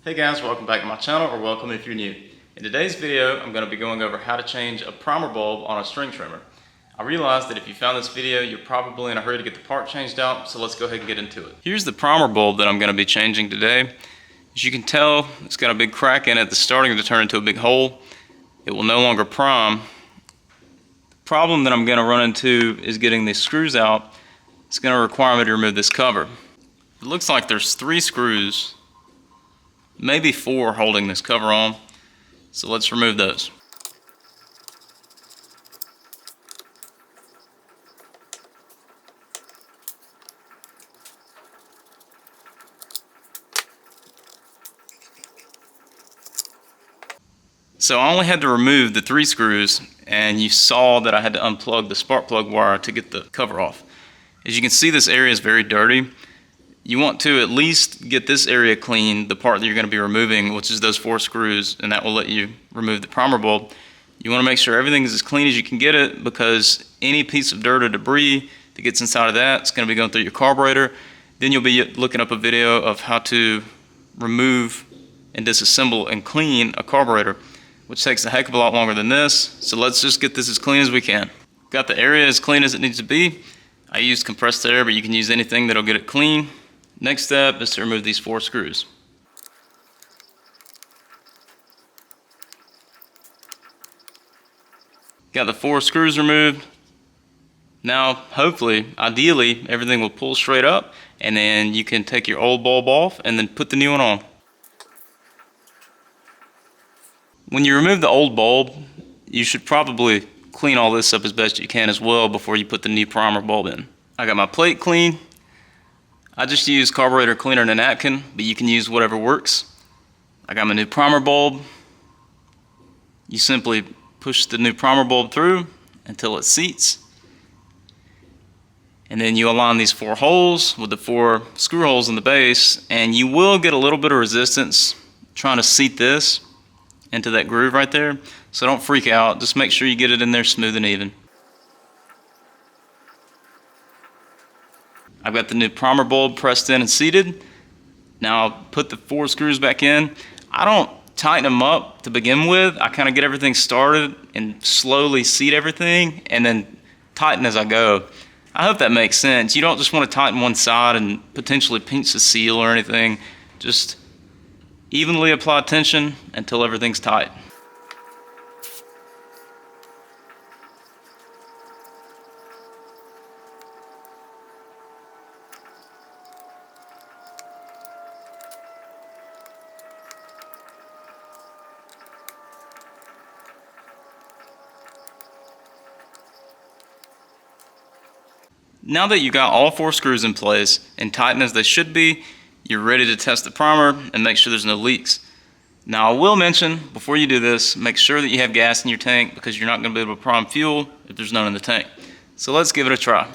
Hey guys, welcome back to my channel, or welcome if you're new. In today's video, I'm going to be going over how to change a primer bulb on a string trimmer. I realized that if you found this video, you're probably in a hurry to get the part changed out, so let's go ahead and get into it. Here's the primer bulb that I'm going to be changing today. As you can tell, it's got a big crack in it that's starting to turn into a big hole. It will no longer prime. The problem that I'm going to run into is getting these screws out. It's going to require me to remove this cover. It looks like there's 3 screws, maybe 4 holding this cover on, so let's remove those. So I only had to remove the 3 screws, and you saw that I had to unplug the spark plug wire to get the cover off. As you can see, this area is very dirty. You want to at least get this area clean, the part that you're going to be removing, which is those 4 screws, and that will let you remove the primer bulb. You want to make sure everything is as clean as you can get it, because any piece of dirt or debris that gets inside of that is going to be going through your carburetor. Then you'll be looking up a video of how to remove and disassemble and clean a carburetor, which takes a heck of a lot longer than this. So let's just get this as clean as we can. Got the area as clean as it needs to be. I used compressed air, but you can use anything that'll get it clean. Next step is to remove these 4 screws. Got the 4 screws removed. Now, hopefully, ideally, everything will pull straight up, and then you can take your old bulb off and then put the new one on. When you remove the old bulb, you should probably clean all this up as best you can as well before you put the new primer bulb in. I got my plate clean. I just use carburetor cleaner and a napkin, but you can use whatever works. I got my new primer bulb. You simply push the new primer bulb through until it seats. And then you align these 4 holes with the 4 screw holes in the base, and you will get a little bit of resistance trying to seat this into that groove right there. So don't freak out, just make sure you get it in there smooth and even. I've got the new primer bulb pressed in and seated. Now I'll put the 4 screws back in. I don't tighten them up to begin with. I kind of get everything started and slowly seat everything and then tighten as I go. I hope that makes sense. You don't just want to tighten one side and potentially pinch the seal or anything. Just evenly apply tension until everything's tight. Now that you got all 4 screws in place and tightened as they should be, you're ready to test the primer and make sure there's no leaks. Now I will mention, before you do this, make sure that you have gas in your tank, because you're not going to be able to prime fuel if there's none in the tank. So let's give it a try.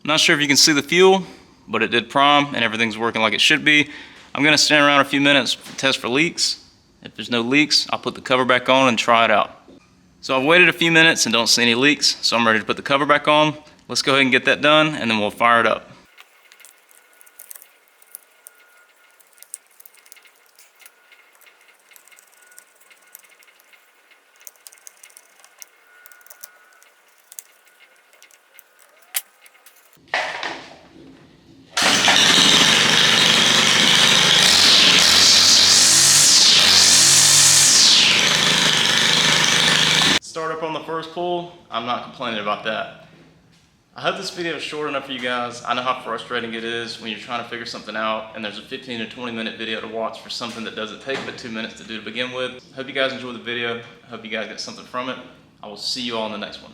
Not sure if you can see the fuel, but it did prime and everything's working like it should be. I'm going to stand around a few minutes to test for leaks. If there's no leaks, I'll put the cover back on and try it out. So I've waited a few minutes and don't see any leaks, so I'm ready to put the cover back on. Let's go ahead and get that done, and then we'll fire it up. Start up on the first pull. I'm not complaining about that. I hope this video is short enough for you guys. I know how frustrating it is when you're trying to figure something out and there's a 15 to 20 minute video to watch for something that doesn't take but 2 minutes to do to begin with. Hope you guys enjoyed the video. Hope you guys got something from it. I will see you all in the next one.